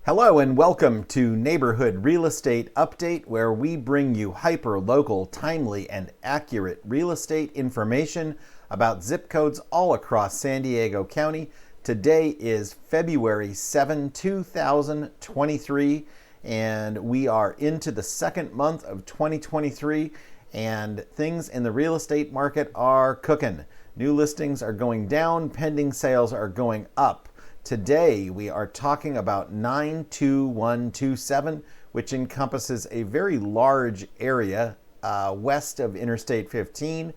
Hello and welcome to Neighborhood Real Estate Update, where we bring you hyper-local, timely, and accurate real estate information about zip codes all across San Diego County. Today is February 7, 2023, and we are into the second month of 2023, and things in the real estate market are cooking. New listings are going down, pending sales are going up. Today, we are talking about 92127, which encompasses a very large area west of Interstate 15.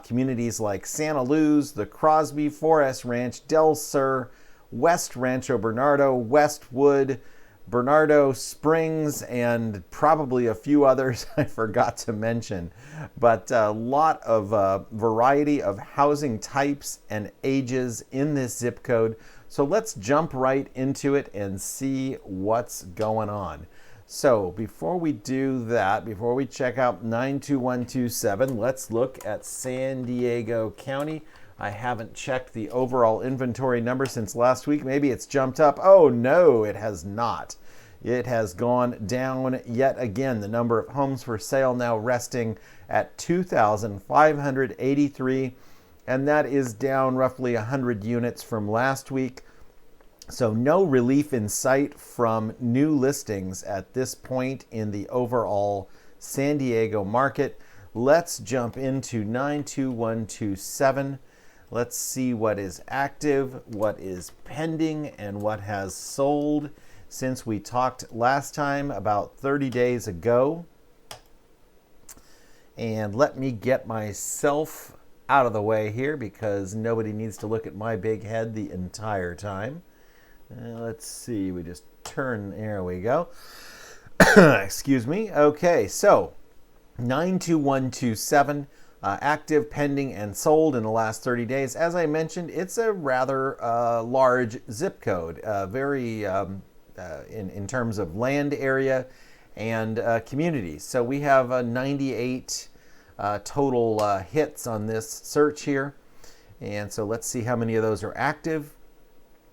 Communities like Santaluz, the Crosby, Forest Ranch, Del Sur, West Rancho Bernardo, Westwood, Bernardo Springs, and probably a few others I forgot to mention. But a lot of variety of housing types and ages in this zip code. So let's jump right into it and see what's going on. So before we do that, before we check out 92127, let's look at San Diego County. I haven't checked the overall inventory number since last week. Maybe it's jumped up. Oh no, it has not. It has gone down yet again. The number of homes for sale now resting at 2,583. And that is down roughly 100 units from last week. So no relief in sight from new listings at this point in the overall San Diego market. Let's jump into 92127. Let's see what is active, what is pending, and what has sold since we talked last time about 30 days ago. And let me get myself out of the way here because nobody needs to look at my big head the entire time. Let's see, we just turn, there we go. Excuse me. Okay, so 92127, active, pending, and sold in the last 30 days. As I mentioned, it's a rather large zip code, very in terms of land area and communities. So we have 98 total hits on this search here. And so let's see how many of those are active,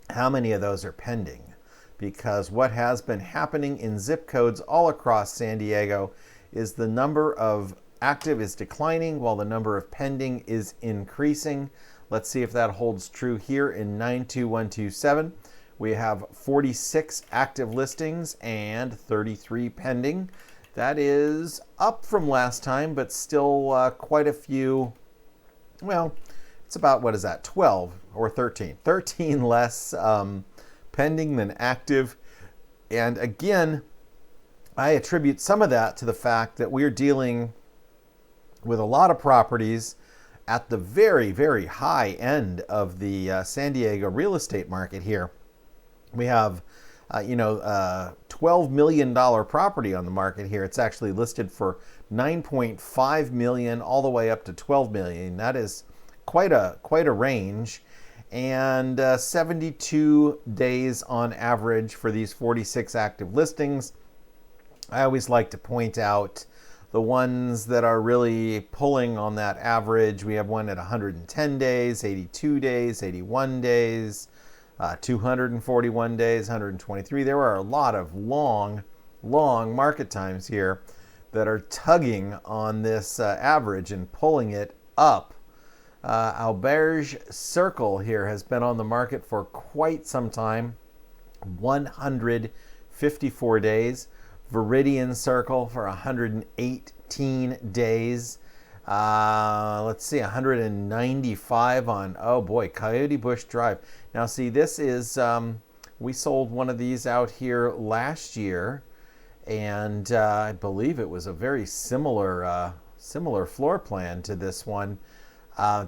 how many of those are pending. Because what has been happening in zip codes all across San Diego is the number of active is declining while the number of pending is increasing. Let's see if that holds true here in 92127. We have 46 active listings and 33 pending. That is up from last time, but still quite a few. Well, it's about, what is that, 12 or 13? 13 less pending than active. And again, I attribute some of that to the fact that we're dealing with a lot of properties at the very, very high end of the San Diego real estate market here. We have, $12 million property on the market here. It's actually listed for $9.5 million all the way up to $12 million. That is quite a range. And 72 days on average for these 46 active listings. I always like to point out the ones that are really pulling on that average. We have one at 110 days, 82 days, 81 days, 241 days, 123. There are a lot of long market times here that are tugging on this average and pulling it up. Auberge Circle here has been on the market for quite some time, 154 days. Viridian Circle for 118 days. Let's see, 195 on, oh boy, Coyote Bush Drive. Now see, this is, we sold one of these out here last year, and I believe it was a very similar floor plan to this one.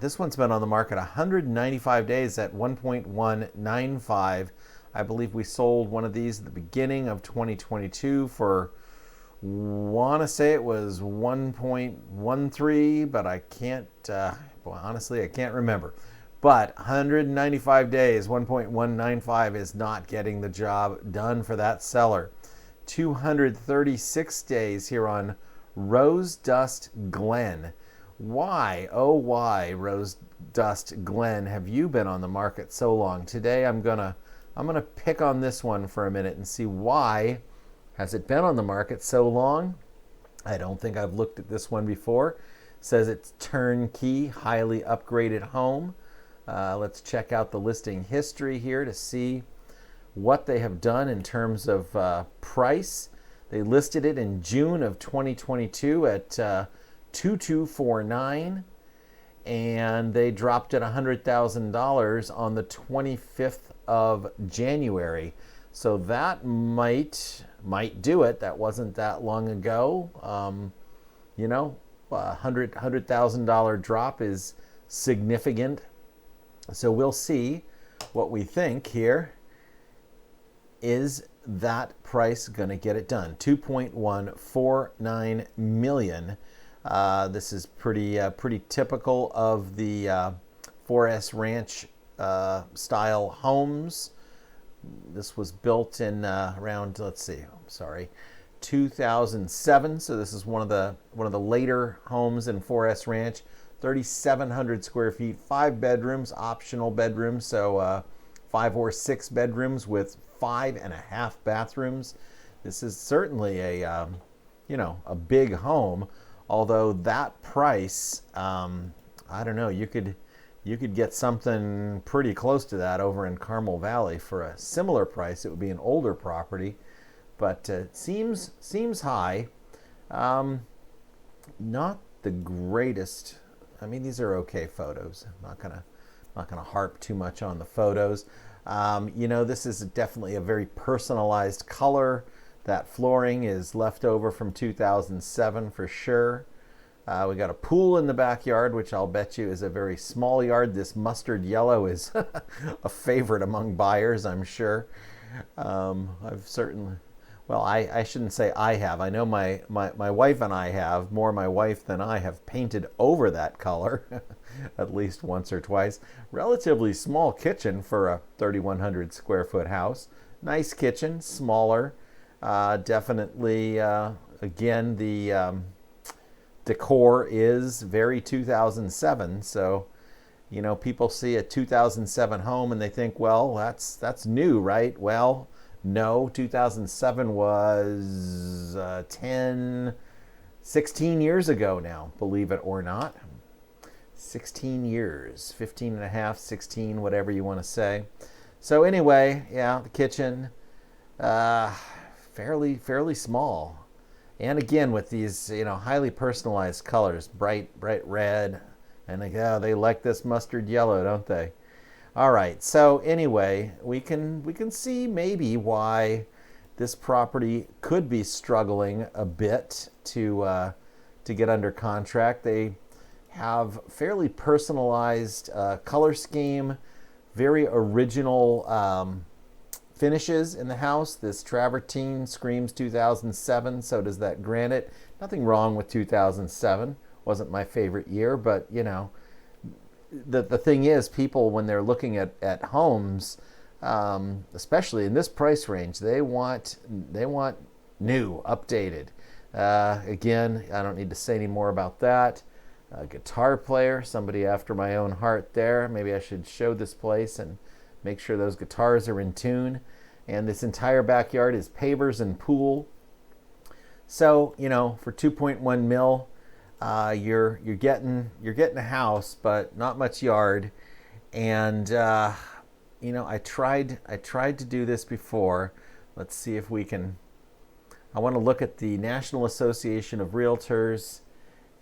This one's been on the market 195 days at 1.195. I believe we sold one of these at the beginning of 2022 for, want to say it was 1.13, but I can't, honestly, I can't remember. But 195 days, 1.195 is not getting the job done for that seller. 236 days here on Rose Dust Glen. Why, oh why, Rose Dust Glen, have you been on the market so long? Today I'm gonna I'm going to pick on this one for a minute and see why has it been on the market so long. I don't think I've looked at this one before. It says it's turnkey, highly upgraded home. Let's check out the listing history here to see what they have done in terms of price. They listed it in June of 2022 at 2249, and they dropped it $100,000 on the 25th of January. So that might do it. That wasn't that long ago. $100,000 drop is significant. So we'll see what we think here. Is that price going to get it done? $2.149 million. This is pretty typical of the 4S Ranch style homes. This was built in around 2007. So this is one of the later homes in 4S Ranch. 3,700 square feet, 5 bedrooms, optional bedrooms. So 5 or 6 bedrooms with 5.5 bathrooms. This is certainly a big home. Although that price, I don't know, you could get something pretty close to that over in Carmel Valley for a similar price. It would be an older property, but it seems high. Not the greatest. I mean, these are okay photos. I'm not gonna harp too much on the photos. This is definitely a very personalized color. That flooring is left over from 2007 for sure. We got a pool in the backyard, which I'll bet you is a very small yard. This mustard yellow is a favorite among buyers, I'm sure. I've certainly, well, I shouldn't say I have. I know my wife and I have, more my wife than I have painted over that color at least once or twice. Relatively small kitchen for a 3,100 square foot house. Nice kitchen, smaller. Definitely, again, the decor is very 2007. So, people see a 2007 home and they think, well, that's new, right? Well, no, 2007 was 16 years ago now, believe it or not. 16 years, 15 and a half, 16, whatever you want to say. So anyway, yeah, the kitchen, fairly small. And again, with these, highly personalized colors, bright red, and they like this mustard yellow, don't they? All right. So anyway, we can see maybe why this property could be struggling a bit to get under contract. They have fairly personalized color scheme, very original finishes in the house. This travertine screams 2007, so does that granite. Nothing wrong with 2007. Wasn't my favorite year, but the thing is, people, when they're looking at homes, especially in this price range, they want new, updated. Again, I don't need to say any more about that. Guitar player, somebody after my own heart there. Maybe I should show this place and make sure those guitars are in tune. And this entire backyard is pavers and pool. So, for 2.1 mil, you're getting a house, but not much yard. And I tried to do this before. Let's see if we can. I want to look at the National Association of Realtors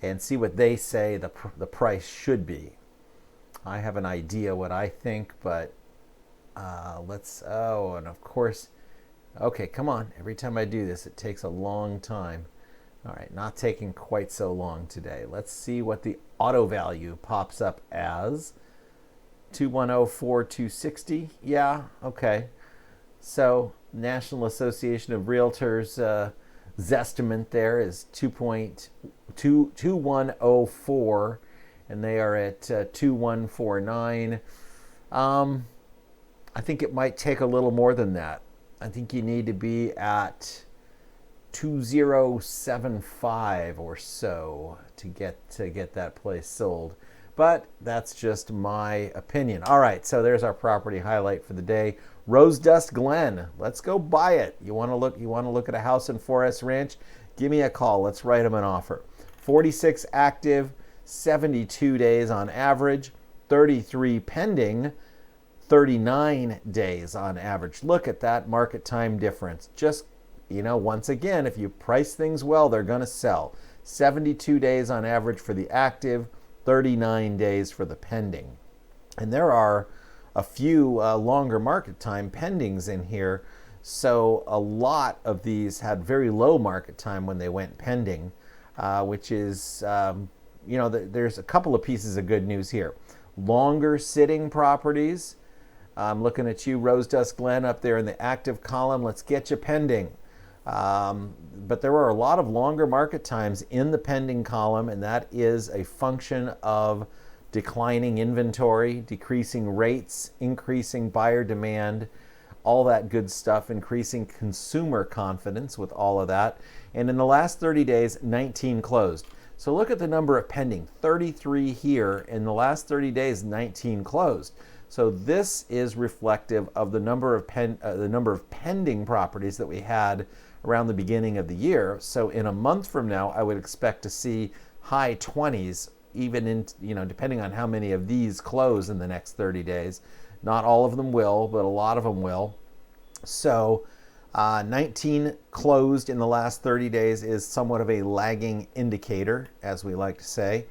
and see what they say the price should be. I have an idea what I think, but and of course, okay, come on. Every time I do this, it takes a long time. All right, not taking quite so long today. Let's see what the auto value pops up as. 210,460. Yeah, okay. So National Association of Realtors Zestimate there is 2104, and they are at 2149. I think it might take a little more than that. I think you need to be at 2075 or so to get that place sold. But that's just my opinion. All right, so there's our property highlight for the day. Rose Dust Glen, let's go buy it. You want to look at a house in Forest Ranch? Give me a call. Let's write them an offer. 46 active, 72 days on average, 33 pending, 39 days on average. Look at that market time difference. Just, once again, if you price things well, they're going to sell. 72 days on average for the active, 39 days for the pending. And there are a few longer market time pendings in here. So a lot of these had very low market time when they went pending, which is, there's a couple of pieces of good news here. Longer sitting properties. I'm looking at you, Rose Dust Glen, up there in the active column. Let's get you pending. But there are a lot of longer market times in the pending column, and that is a function of declining inventory, decreasing rates, increasing buyer demand, all that good stuff, increasing consumer confidence with all of that. And in the last 30 days, 19 closed. So look at the number of pending, 33 here. In the last 30 days, 19 closed. So this is reflective of the number of pending properties that we had around the beginning of the year. So in a month from now, I would expect to see high 20s, even in, depending on how many of these close in the next 30 days. Not all of them will, but a lot of them will. So 19 closed in the last 30 days is somewhat of a lagging indicator, as we like to say,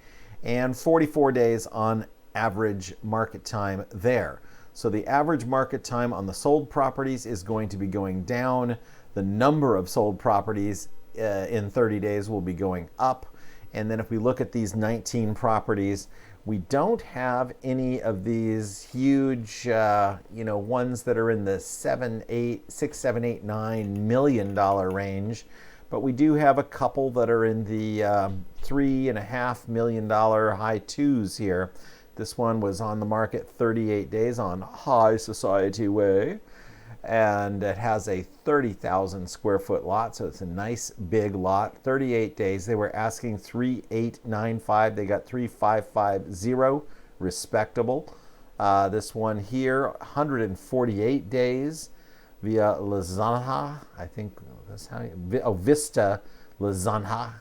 and 44 days on average market time there. So the average market time on the sold properties is going to be going down. The number of sold properties in 30 days will be going up. And then if we look at these 19 properties, we don't have any of these huge, ones that are in the $6, $7, $8, $9 million range. But we do have a couple that are in the $3.5 million high twos here. This one was on the market 38 days on High Society Way. And it has a 30,000 square foot lot, so it's a nice big lot. 38 days. They were asking 3,895. They got 3,550. Respectable. This one here, 148 days via Lizanha. I think that's how Vista Lizanha.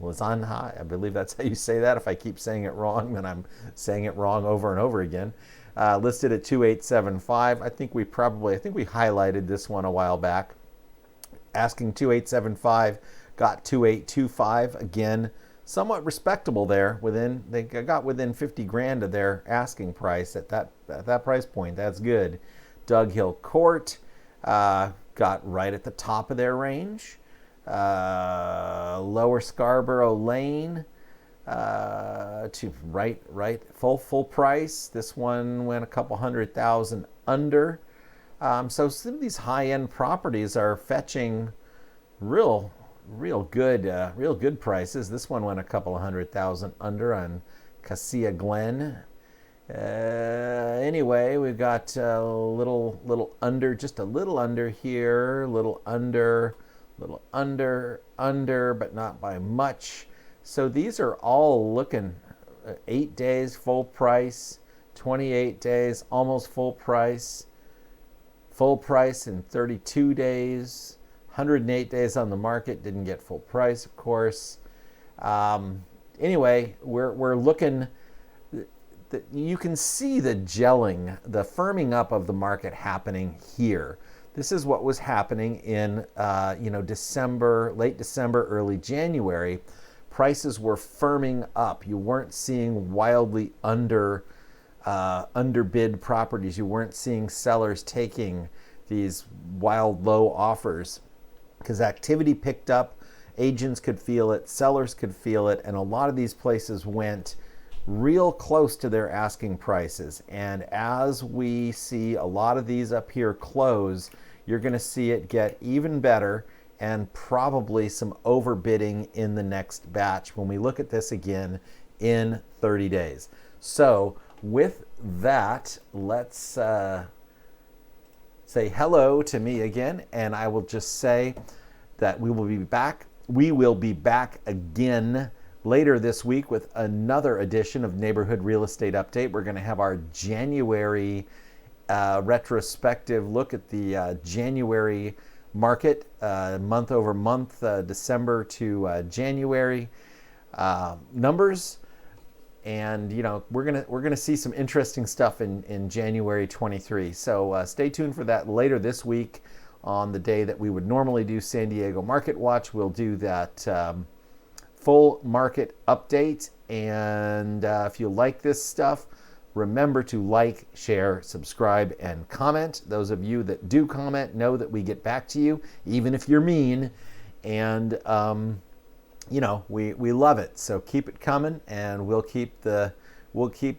Lizanha. I believe that's how you say that. If I keep saying it wrong, then I'm saying it wrong over and over again. Listed at 2,875. I think we highlighted this one a while back. Asking 2,875, got 2,825. Again, somewhat respectable there. They got within 50 grand of their asking price at that price point. That's good. Doug Hill Court got right at the top of their range. Lower Scarborough Lane. To right full price. This one went a couple $100,000 under. So some of these high-end properties are fetching real good prices. This one went a couple $100,000 under on Cassia Glen. Anyway, we've got a little under, just a little under here, little under, but not by much. So these are all looking 8 days full price, 28 days almost full price in 32 days, 108 days on the market, didn't get full price, of course. Anyway, we're looking, you can see the gelling, the firming up of the market happening here. This is what was happening in December, late December, early January. Prices were firming up. You weren't seeing wildly underbid properties. You weren't seeing sellers taking these wild low offers because activity picked up. Agents could feel it, sellers could feel it, and a lot of these places went real close to their asking prices. And as we see a lot of these up here close, you're going to see it get even better and probably some overbidding in the next batch when we look at this again in 30 days. So with that, let's say hello to me again, and I will just say that we will be back. We will be back again later this week with another edition of Neighborhood Real Estate Update. We're going to have our January retrospective look at the January market, month over month, December to January numbers. And we're gonna see some interesting stuff in January 23. So stay tuned for that later this week. On the day that we would normally do San Diego Market Watch, we'll do that full market update. And if you like this stuff, remember to like, share, subscribe, and comment. Those of you that do comment know that we get back to you, even if you're mean. And we love it. So keep it coming, and we'll keep the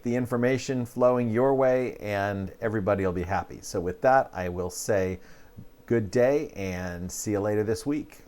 information flowing your way, and everybody will be happy. So with that, I will say good day and see you later this week.